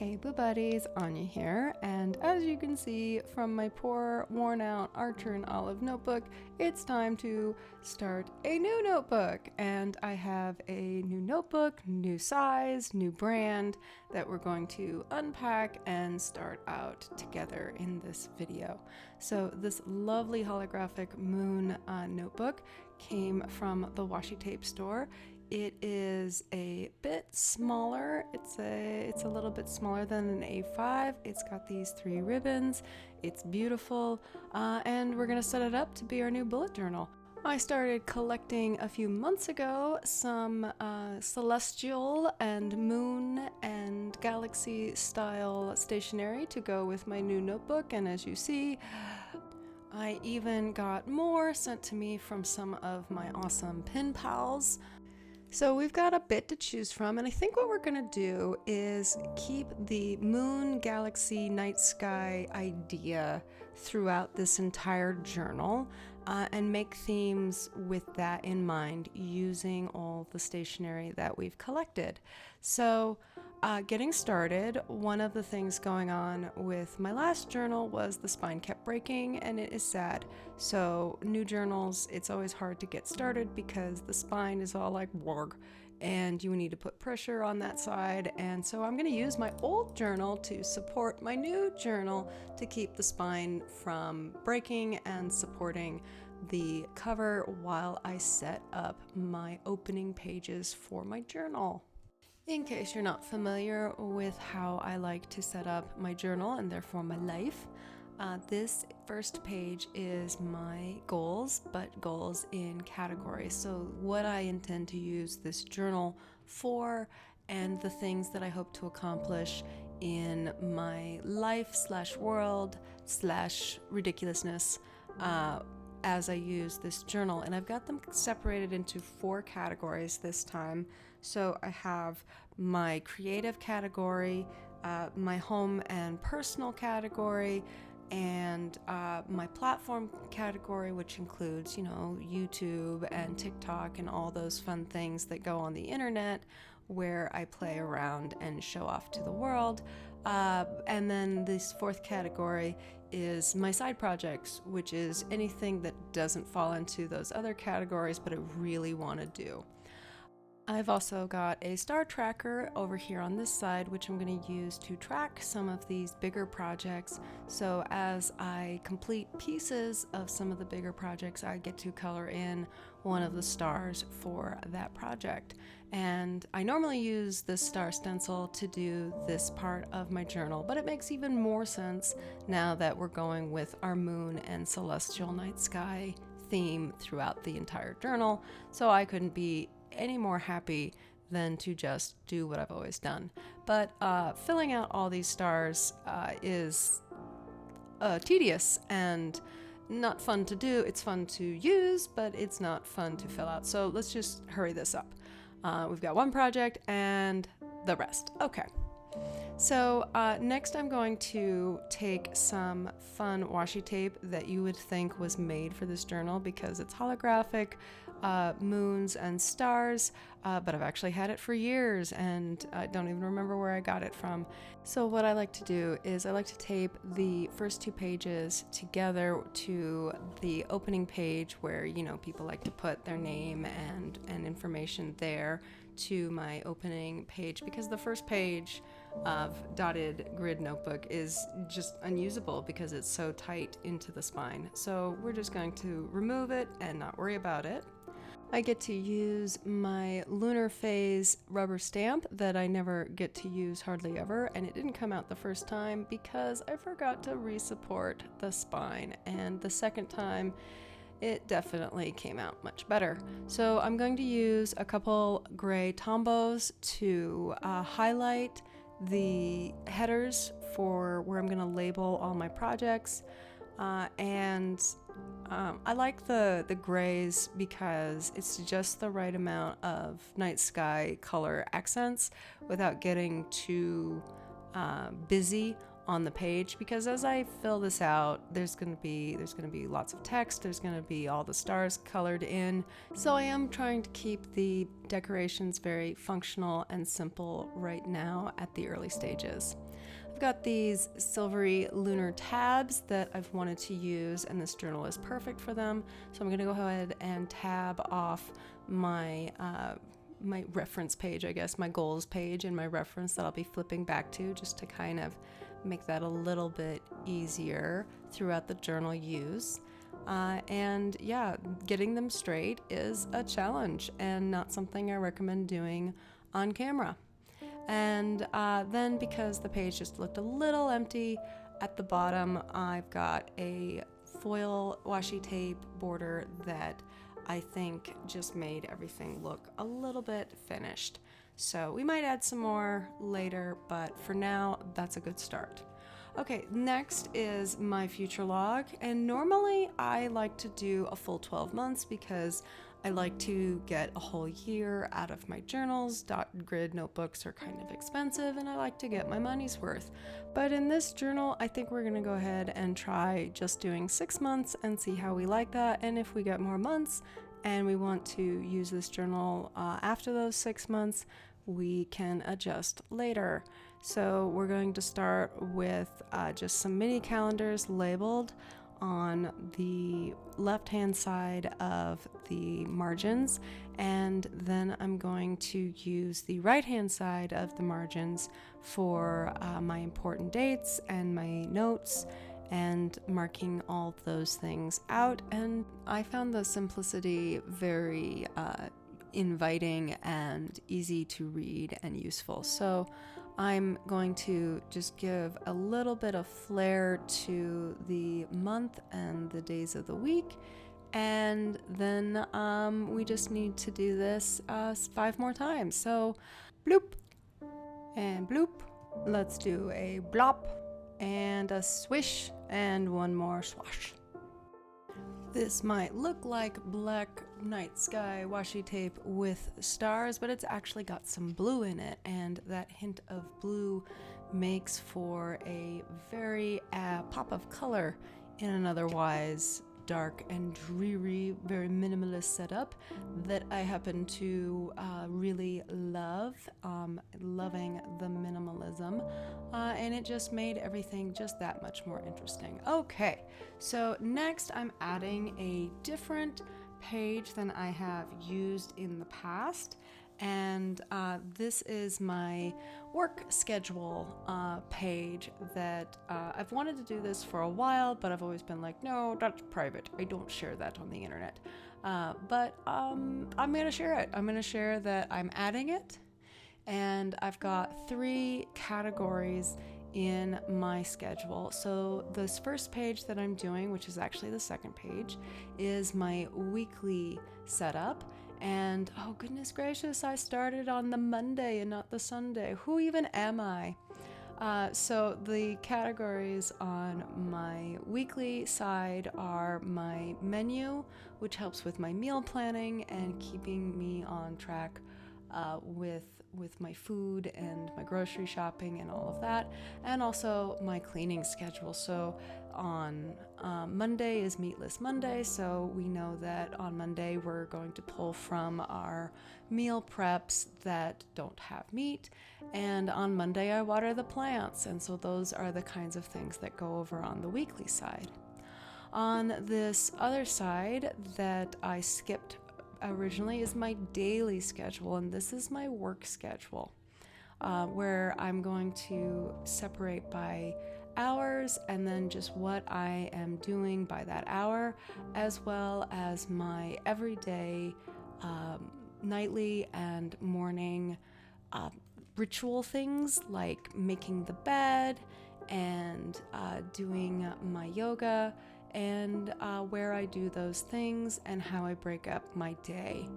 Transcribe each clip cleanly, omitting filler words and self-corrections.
Hey Boo Buddies, Anya here, and as you can see from my poor, worn-out Archer and Olive notebook, it's time to start a new notebook. And I have a new notebook, new size, new brand that we're going to unpack and start out together in this video. So this lovely holographic moon notebook came from the washi tape store. It is a bit smaller. It's a little bit smaller than an A5. It's got these 3 ribbons. It's beautiful, and we're gonna set it up to be our new bullet journal. I started collecting a few months ago some celestial and moon and galaxy style stationery to go with my new notebook, and as you see, I even got more sent to me from some of my awesome pen pals. So we've got a bit to choose from, and I think what we're gonna do is keep the moon, galaxy, night sky idea throughout this entire journal and make themes with that in mind using all the stationery that we've collected. So getting started, one of the things going on with my last journal was the spine kept breaking, and it is sad. So new journals, it's always hard to get started because the spine is all like warg, and you need to put pressure on that side. And so I'm going to use my old journal to support my new journal to keep the spine from breaking and supporting the cover while I set up my opening pages for my journal. In case you're not familiar with how I like to set up my journal and therefore my life, this first page is my goals, but goals in categories. So what I intend to use this journal for and the things that I hope to accomplish in my life / world / ridiculousness as I use this journal. And I've got them separated into 4 categories this time. So I have my creative category, my home and personal category, and my platform category, which includes, YouTube and TikTok and all those fun things that go on the internet where I play around and show off to the world. And then this 4th category is my side projects, which is anything that doesn't fall into those other categories but I really want to do. I've also got a star tracker over here on this side, which I'm going to use to track some of these bigger projects. So as I complete pieces of some of the bigger projects, I get to color in one of the stars for that project. And I normally use this star stencil to do this part of my journal, but it makes even more sense now that we're going with our moon and celestial night sky theme throughout the entire journal. So I couldn't be any more happy than to just do what I've always done. But filling out all these stars is tedious and not fun to do. It's fun to use, but it's not fun to fill out. So let's just hurry this up. We've got 1 project and the rest. Okay. So next I'm going to take some fun washi tape that you would think was made for this journal because it's holographic, moons and stars, but I've actually had it for years and I don't even remember where I got it from. So what I like to do is I like to tape the first 2 pages together to the opening page where, people like to put their name and information there to my opening page, because the first page of dotted grid notebook is just unusable because it's so tight into the spine. So we're just going to remove it and not worry about it. I get to use my lunar phase rubber stamp that I never get to use hardly ever, and it didn't come out the first time because I forgot to re-support the spine, and the second time it definitely came out much better. So I'm going to use a couple gray Tombos to highlight the headers for where I'm going to label all my projects. I like the grays because it's just the right amount of night sky color accents without getting too busy on the page, because as I fill this out, there's going to be lots of text, there's going to be all the stars colored in. So I am trying to keep the decorations very functional and simple right now at the early stages. I've got these silvery lunar tabs that I've wanted to use, and this journal is perfect for them. So I'm going to go ahead and tab off my my reference page, I guess, my goals page and my reference that I'll be flipping back to, just to kind of make that a little bit easier throughout the journal use. And yeah, getting them straight is a challenge and not something I recommend doing on camera. And then, because the page just looked a little empty at the bottom, I've got a foil washi tape border that I think just made everything look a little bit finished. So we might add some more later, but for now, that's a good start. Okay, next is my future log, and normally I like to do a full 12 months because I like to get a whole year out of my journals. Dot grid notebooks are kind of expensive, and I like to get my money's worth. But in this journal, I think we're gonna go ahead and try just doing 6 months and see how we like that. And if we get more months and we want to use this journal after those 6 months, we can adjust later. So we're going to start with just some mini calendars labeled on the left-hand side of the margins, and then I'm going to use the right-hand side of the margins for my important dates and my notes and marking all those things out. And I found the simplicity very inviting and easy to read and useful. So I'm going to just give a little bit of flair to the month and the days of the week, and then we just need to do this 5 more times. So bloop and bloop. Let's do a blop and a swish and one more swash. This might look like black night sky washi tape with stars, but it's actually got some blue in it, and that hint of blue makes for a very pop of color in an otherwise dark and dreary, very minimalist setup that I happen to really love, loving the minimalism, and it just made everything just that much more interesting. Okay, so next I'm adding a different page than I have used in the past, and this is my work schedule page that I've wanted to do this for a while, but I've always been like, no, that's private. I don't share that on the internet. But I'm going to share it. I'm going to share that I'm adding it, and I've got 3 categories in my schedule. So this first page that I'm doing, which is actually the second page, is my weekly setup. And oh goodness gracious, I started on the Monday and not the Sunday. Who even am I? So the categories on my weekly side are my menu, which helps with my meal planning and keeping me on track with my food and my grocery shopping and all of that, and also my cleaning schedule. So on Monday is Meatless Monday, so we know that on Monday we're going to pull from our meal preps that don't have meat, and on Monday I water the plants, and so those are the kinds of things that go over on the weekly side. On this other side that I skipped originally is my daily schedule, and this is my work schedule, where I'm going to separate by hours and then just what I am doing by that hour, as well as my everyday nightly and morning ritual things like making the bed and doing my yoga, and where I do those things and how I break up my day.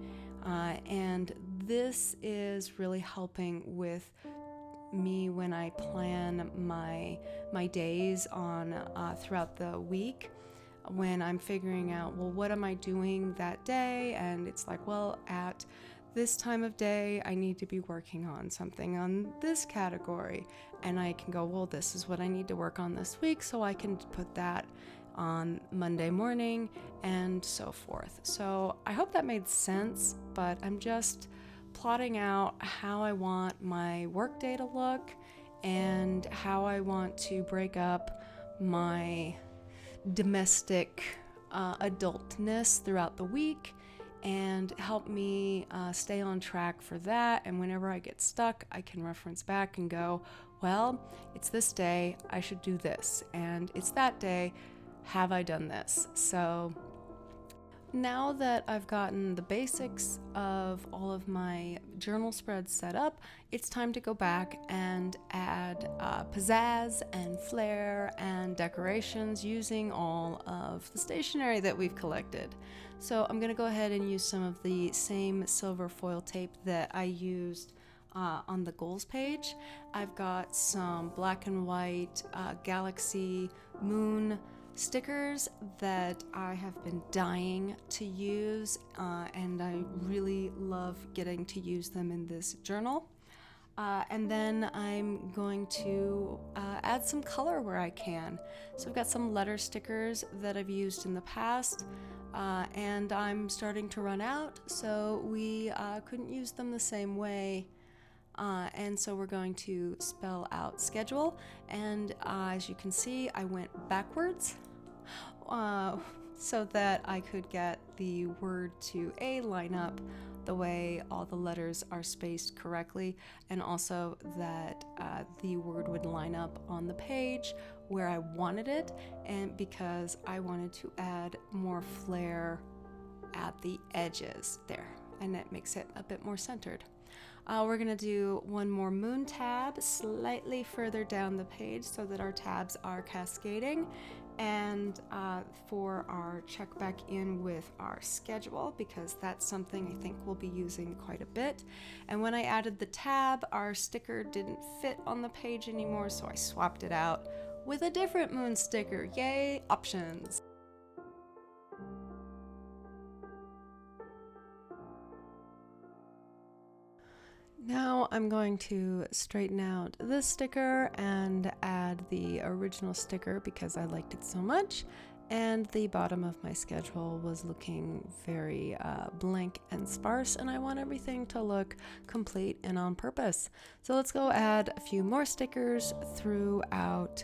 And this is really helping with me when I plan my days on throughout the week, when I'm figuring out, well, what am I doing that day? And it's like, well, at this time of day I need to be working on something on this category, and I can go, well, this is what I need to work on this week, so I can put that on Monday morning and so forth. So I hope that made sense, but I'm just plotting out how I want my workday to look and how I want to break up my domestic adultness throughout the week and help me stay on track for that. And whenever I get stuck, I can reference back and go, well, it's this day, I should do this. And it's that day, have I done this? So now that I've gotten the basics of all of my journal spreads set up, it's time to go back and add pizzazz and flair and decorations using all of the stationery that we've collected. So I'm going to go ahead and use some of the same silver foil tape that I used on the goals page. I've got some black and white galaxy moon stickers that I have been dying to use, and I really love getting to use them in this journal. And then I'm going to add some color where I can. So I've got some letter stickers that I've used in the past, and I'm starting to run out, so we couldn't use them the same way. And so we're going to spell out schedule, and as you can see, I went backwards so that I could get the word to A line up the way all the letters are spaced correctly, and also that the word would line up on the page where I wanted it, and because I wanted to add more flair at the edges there, and that makes it a bit more centered. We're going to do one more moon tab slightly further down the page so that our tabs are cascading, and for our check back in with our schedule, because that's something I think we'll be using quite a bit. And when I added the tab, our sticker didn't fit on the page anymore, so I swapped it out with a different moon sticker. Yay, options! Now I'm going to straighten out this sticker and add the original sticker because I liked it so much, and the bottom of my schedule was looking very blank and sparse, and I want everything to look complete and on purpose. So let's go add a few more stickers throughout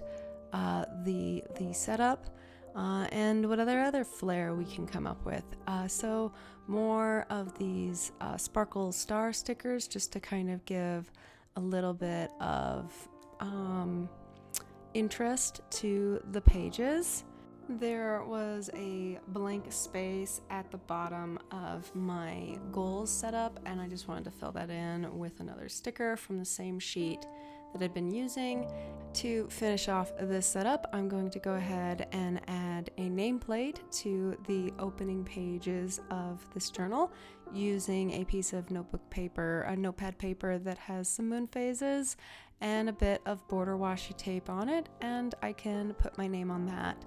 the setup. And what other flair we can come up with. So more of these sparkle star stickers just to kind of give a little bit of interest to the pages. There was a blank space at the bottom of my goals setup, and I just wanted to fill that in with another sticker from the same sheet that I've been using. To finish off this setup, I'm going to go ahead and add a nameplate to the opening pages of this journal using a piece of notebook paper, a notepad paper that has some moon phases and a bit of border washi tape on it, and I can put my name on that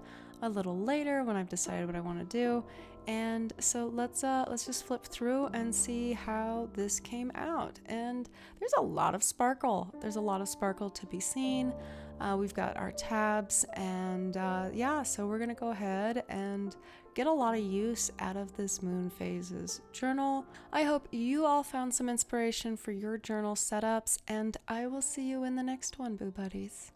a little later when I've decided what I want to do. And so let's just flip through and see how this came out. And there's a lot of sparkle. There's a lot of sparkle to be seen. We've got our tabs, and yeah, so we're gonna go ahead and get a lot of use out of this Moon Phases journal. I hope you all found some inspiration for your journal setups, and I will see you in the next one, Boo Buddies.